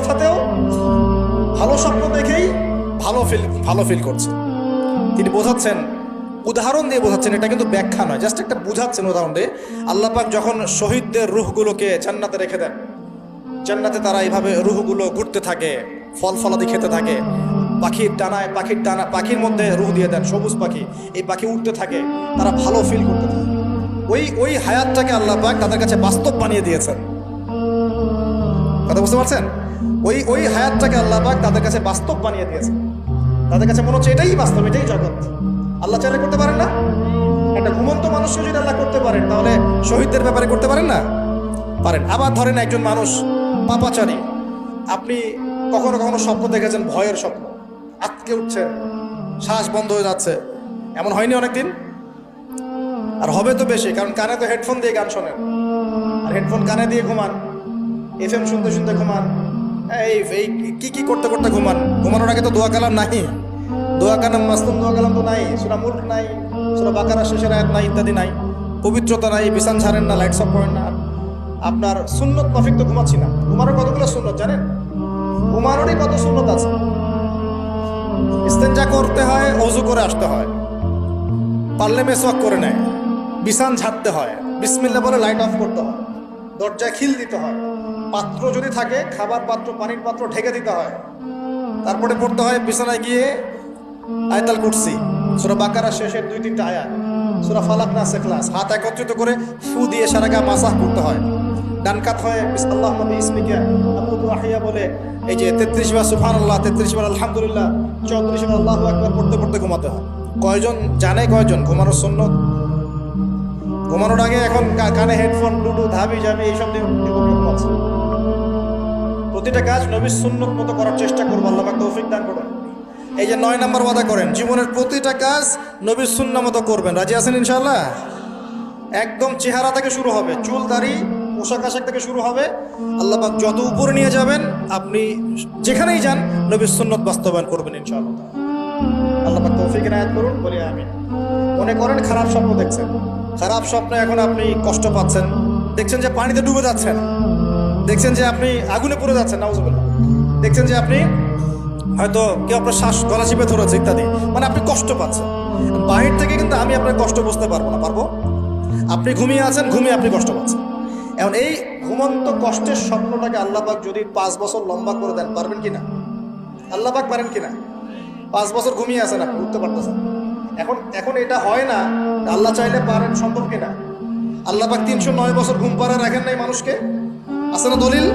অবস্থাতেও ভালো স্বপ্ন দেখেই ভালো ফিল করছে। তিনি বোঝাচ্ছেন, উদাহরণ দিয়ে বোঝাচ্ছেন, এটা কিন্তু ব্যাখ্যা নয়, জাস্ট একটা বুঝাচ্ছেন উদাহরণ দিয়ে। আল্লাহ পাক যখন শহীদদের রূহগুলোকে জান্নাতে রেখে দেন, জান্নাতে তারা এইভাবে রূহগুলো ঘুরতে থাকে, ফল ফলাদি খেতে থাকে, পাখির মধ্যে রূহ দিয়ে দেন, সবুজ পাখি, এই পাখি উঠতে থাকে, তারা ভালো ফিল করতে থাকে। ওই হায়াতটাকে আল্লাহ পাক তাদের কাছে বাস্তব বানিয়ে দিয়েছেন। কথা বুঝতে পারছেন? ওই হায়াতটাকে আল্লাহ পাক তাদের কাছে বাস্তব বানিয়ে দিয়েছেন। তাদের কাছে মনে হচ্ছে এটাই বাস্তব, এটাই জগৎ। আল্লাহ চাইলে করতে পারেন না? একটা ঘুমন্ত মানুষকে যদি আল্লাহ করতে পারেন, তাহলে শহীদদের ব্যাপারে করতে পারেন না? পারেন। আবার ধরেন একজন মানুষ পাপাচারী, আপনি কখনো কখনো স্বপ্ন দেখেছেন, ভয়ের স্বপ্ন, আটকে উঠছেন, শ্বাস বন্ধ হয়ে যাচ্ছে, এমন হয়নি অনেকদিন? আর হবে তো বেশি, কারণ কানে তো হেডফোন দিয়ে গান শোনেন, আর হেডফোন কানে দিয়ে ঘুমান, FM শুনতে শুনতে ঘুমান, এই কি করতে করতে ঘুমান। ঘুমানোর আগে তো দোয়া কালাম নাই, দোয়া কালাম মাসতুম দোয়া কালাম তো নাই, সূরা মুলক নাই, সূরা বাকারা শেষের আয়াত নাই, ইত্যাদি নাই, পবিত্রতা নাই, বিছান ছাড়েন না, লাইটস অফ করেন না। আপনার সুন্নত মাফিক তো ঘুমাচ্ছি না। ঘুমানোর কতগুলো সুন্নত জানেন? ঘুমানোরই কত সুন্নত আছে। ইস্তেঞ্জা করতে হয়, ওযু করে আসতে হয়, পারলে মেসওয়াক করে নেয়, বিছান ঝাড়তে হয়, বিসমিল্লাহ বলে লাইট অফ করতে হয়, দরজায় খিল দিতে হয়, পাত্র যদি থাকে খাবার পাত্র, পানির পাত্র ঢেকে দিতে হয়, তারপরে পড়তে হয় বিছানায় গিয়ে আয়াতুল কুরসি, সূরা বাকারা শেষের 2-3টা আয়াত, সূরা ফালাক নাস ইখলাস, হাত একত্রিত করে ফু দিয়ে সারা গা মাসাহ করতে হয়। ডান কাত হয়ে বিসমিল্লাহ বিসমিকা আবুদু আহিয়া বলে এই যে 33 বার সুবহানাল্লাহ, 33 বার আলহামদুলিল্লাহ, 34 বার আল্লাহু আকবার পড়তে পড়তে ঘুমাতে হয়। কয়জন জানে কয়জন ঘুমানোর সুন্নত? ঘুমানোর আগে এখন কানে হেডফোন, ব্লুটুথ, হাবি জাবি এইসব দিয়ে ঘুমাচ্ছে। প্রতিটা কাজ নবীর সুন্নত মতো করার চেষ্টা করবো, আল্লাহ পাক তৌফিক দান করুন। এই যে 9 নম্বর ওয়াদা করেন, জীবনের প্রতিটা কাজ নবীর সুন্নাহ মতো করবেন। রাজি আছেন ইনশাআল্লাহ? একদম চেহারা থেকে শুরু হবে, চুল দাড়ি পোশাক আশাক থেকে শুরু হবে। আল্লাহ পাক যত উপরে নিয়ে যাবেন, আপনি যেখানেই যান নবীর সুন্নত বাস্তবায়ন করবেন ইনশাআল্লাহ। আল্লাহ পাক তৌফিক এনায়েত করুন, বলি আমিন। মনে করেন খারাপ স্বপ্ন দেখছেন, খারাপ স্বপ্নে এখন আপনি কষ্ট পাচ্ছেন, দেখছেন যে পানিতে ডুবে যাচ্ছেন, দেখছেন যে আপনি আগুনে পুড়ে যাচ্ছেন, নাউজুবিল্লাহ, দেখছেন যে আপনি হয়তো কেউ আপনার শ্বাস গলা চিপে ধরেছে ইত্যাদি, মানে আপনি কষ্ট পাচ্ছেন। বাহির থেকে কিন্তু আমি আপনার কষ্ট বুঝতে পারবো না, পারবো? আপনি ঘুমিয়ে আছেন, ঘুমিয়ে আপনি কষ্ট পাচ্ছেন। এখন এই ঘুমন্ত কষ্টের স্বপ্নটাকে আল্লাহ পাক যদি 5 বছর লম্বা করে দেন, পারবেন কিনা? আল্লাহ পাক পারেন কিনা? 5 বছর ঘুমিয়ে আছেন, আপনি উঠতে পারতেছেন। এখন এটা হয় না, আল্লাহ চাইলে পারেন, সম্ভব কিনা? আল্লাহ পাক 309 বছর ঘুম পাড়া রাখেন নাই মানুষকে, আছে না দলিল?